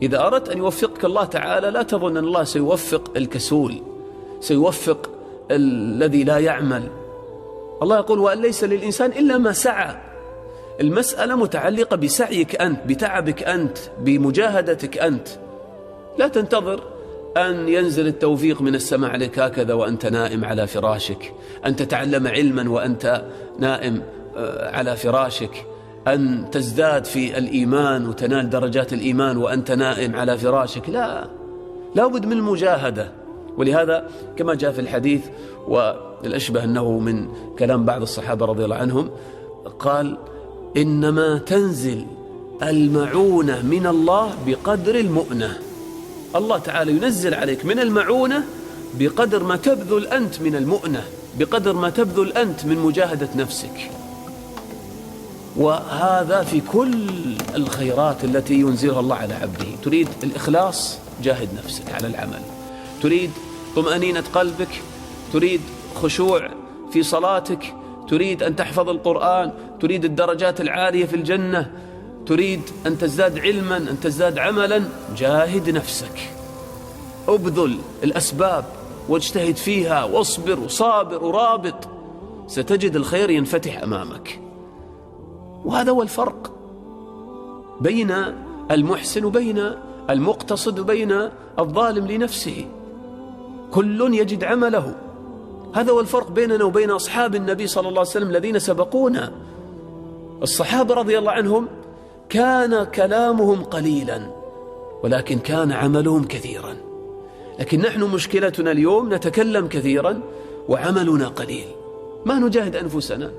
إذا أردت أن يوفقك الله تعالى لا تظن أن الله سيوفق الكسول، سيوفق الذي لا يعمل. الله يقول وأن ليس للإنسان إلا ما سعى. المسألة متعلقة بسعيك أنت، بتعبك أنت، بمجاهدتك أنت. لا تنتظر أن ينزل التوفيق من السماء عليك هكذا وأنت نائم على فراشك، أن تتعلم علما وأنت نائم على فراشك، أن تزداد في الإيمان وتنال درجات الإيمان وأنت نائم على فراشك. لا بد من المجاهدة. ولهذا كما جاء في الحديث، والأشبه أنه من كلام بعض الصحابة رضي الله عنهم، قال إنما تنزل المعونة من الله بقدر المؤنة. الله تعالى ينزل عليك من المعونة بقدر ما تبذل أنت من المؤنة، بقدر ما تبذل أنت من مجاهدة نفسك. وهذا في كل الخيرات التي ينزلها الله على عبده. تريد الإخلاص، جاهد نفسك على العمل. تريد طمأنينة قلبك، تريد خشوع في صلاتك، تريد أن تحفظ القرآن، تريد الدرجات العالية في الجنة، تريد أن تزداد علما، أن تزداد عملا، جاهد نفسك، أبذل الأسباب واجتهد فيها، واصبر وصابر ورابط، ستجد الخير ينفتح أمامك. وهذا هو الفرق بين المحسن وبين المقتصد وبين الظالم لنفسه. كل يجد عمله. هذا هو الفرق بيننا وبين أصحاب النبي صلى الله عليه وسلم الذين سبقونا. الصحابة رضي الله عنهم كان كلامهم قليلا ولكن كان عملهم كثيرا. لكن نحن مشكلتنا اليوم نتكلم كثيرا وعملنا قليل، ما نجاهد أنفسنا.